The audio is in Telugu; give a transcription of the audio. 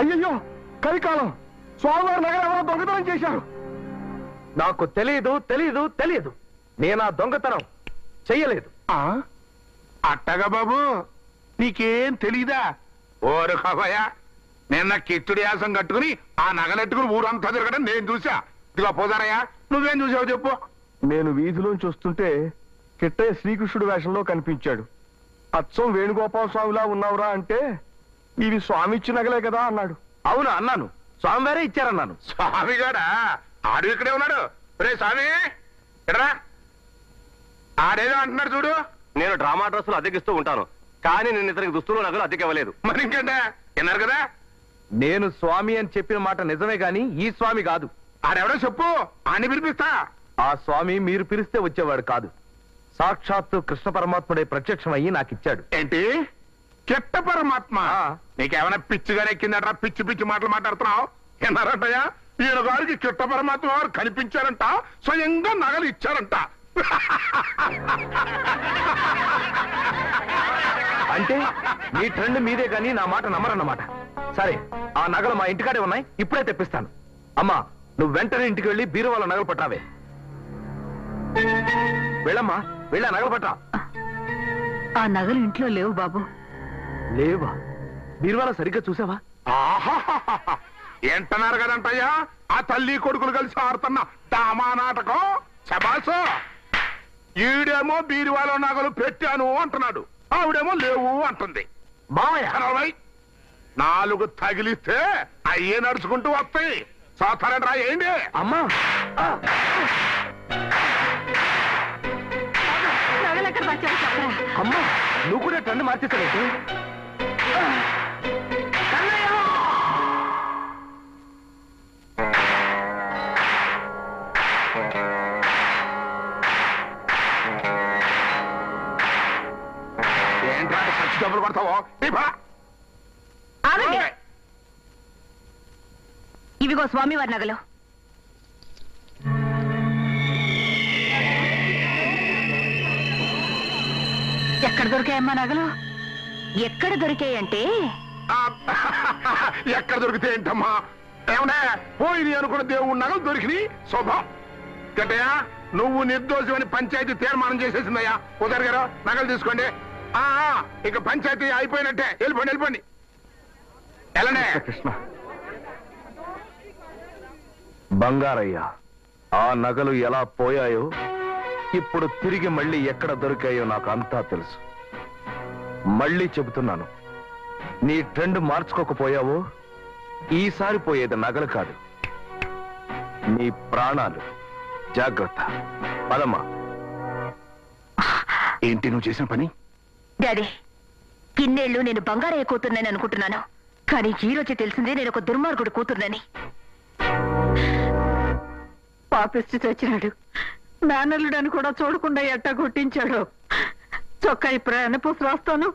అయ్యయ్యో, కలికాలం. స్వామివారి నగలు ఎవరో దొంగతనం చేశారు. నాకు తెలియదు తెలియదు తెలియదు. నేను ఆ దొంగతనం చెయ్యలేదు. అట్టగా బాబు, నీకేం తెలీదా? ఓరు కవయ్య, నిన్న కిచ్చుడి యాసం కట్టుకుని ఆ నగలెట్టుకుని ఊరంతా తిరగడం నేను చూసా. ఇదిగో పోదారయ్యా, నువ్వేం చూసావు చెప్పు. నేను వీధిలోంచి వస్తుంటే కిట్టయ్య శ్రీకృష్ణుడు వేషంలో కనిపించాడు. అచ్చం వేణుగోపాల స్వామిలా ఉన్నావురా అంటే, ఇవి స్వామి ఇచ్చిన నగలే కదా అన్నాడు. అవును అన్నాను, స్వామివారే ఇచ్చారన్నాను. స్వామిగాడా? ఆడు ఇక్కడే ఉన్నాడు. రే స్వామి, ఎడరా ఆడేదో అంటున్నాడు చూడు. నేను డ్రామా డ్రెస్సులు అద్దెకిస్తూ ఉంటాను, కానీ నేను ఇతనికి దుస్తులు నగలు అద్దెకివ్వలేదు. మరి ఇంకంటే విన్నారు కదా. నేను స్వామి అని చెప్పిన మాట నిజమే గాని ఈ స్వామి కాదు. ఆడెవడో చెప్పు, ఆని పిలిపిస్తా. ఆ స్వామి మీరు పిలిస్తే వచ్చేవాడు కాదు. సాక్షాత్తు కృష్ణ పరమాత్ముడే ప్రత్యక్షమయ్యి నాకిచ్చాడు. ఏంటి? కిట్ట పరమాత్మ? నీకేమైనా పిచ్చిగానే ఎక్కిందట? పిచ్చి పిచ్చి మాటలు మాట్లాడుతున్నావు. విన్నారంటయ్యా, ఈయన గారికి కిట్ట పరమాత్మ వారు కనిపించారంట, స్వయంగా నగలు ఇచ్చారంట. అంటే మీ ట్రెండ్ మీదే గాని నా మాట నమ్మరన్నమాట. సరే, ఆ నగలు మా ఇంటికాడే ఉన్నాయి, ఇప్పుడే తెప్పిస్తాను. అమ్మా, నువ్వు వెంటనే ఇంటికి వెళ్ళి బీరువాల నగలు పట్టావే. వెళ్ళమ్మా, వెళ్ళి ఆ నగలు పట్టా. ఆ నగలు ఇంట్లో లేవు బాబు. లేవా? బీరువాల సరిగ్గా చూసావా? ఏంటన్నారు కదంటయ్యా, ఆ తల్లి కొడుకులు కలిసి ఆడుతున్న డామా నాటకం. శబాసు. ఈడేమో బీరువాలో నగలు పెట్టాను అంటున్నాడు, ఆవిడేమో లేవు అంటుంది. మావయ్య, 4 తగిలిస్తే అయ్యే నడుచుకుంటూ వస్తాయి. సాధారణ ఏంటి? అమ్మా, నగలెక్కడ వచ్చావు చెప్పరా? అమ్మా, నువ్వు కూడా ట్రెండ్ మార్చేసావేంటి? ఏంట్రా సచ్చి డబ్బులు పడతావో? ఆగండి. ఇవిగో స్వామివారి నగలు. ఎక్కడ దొరికాయమ్మా నగలు? ఎక్కడ దొరికాయంటే ఎక్కడ దొరికితే ఏంటమ్మా? ఏమన్నా పోయి అనుకున్న దేవుడు నగలు దొరికినాయి. శుభం. గట్టయ్యా, నువ్వు నిర్దోషమని పంచాయతీ తీర్మానం చేసేసిందయ్యా. ఉదర్ గారు, నగలు తీసుకోండి. ఇక పంచాయతీ అయిపోయినట్టే. వెళ్ళిపోండి వెళ్ళిపోండి. ఎలానే కృష్ణ, బంగారయ్య, ఆ నగలు ఎలా పోయాయో, ఇప్పుడు తిరిగి మళ్ళీ ఎక్కడ దొరికాయో నాకు అంతా తెలుసు. మళ్ళీ చెబుతున్నాను, నీ ట్రెండ్ మార్చుకోకపోయావో ఈసారి పోయేది నగలు కాదు, నీ ప్రాణాలు. జాగ్రత్త. పదమ్మా. ఏంటి నువ్వు చేసిన పని? డాడీ, ఇన్నేళ్లు నేను బంగారయ్య కూతుర్నని అనుకుంటున్నాను, కానీ ఈ రోజే తెలిసిందే నేను ఒక దుర్మార్గుడు కూతుర్నని. పాపిష్టి చచ్చినాడు. మేనల్లుడని కూడా చూడకుండా ఎట్టా కొట్టించాడు. చొక్కా ఇప్పుడు ఎనపూసి రాస్తాను.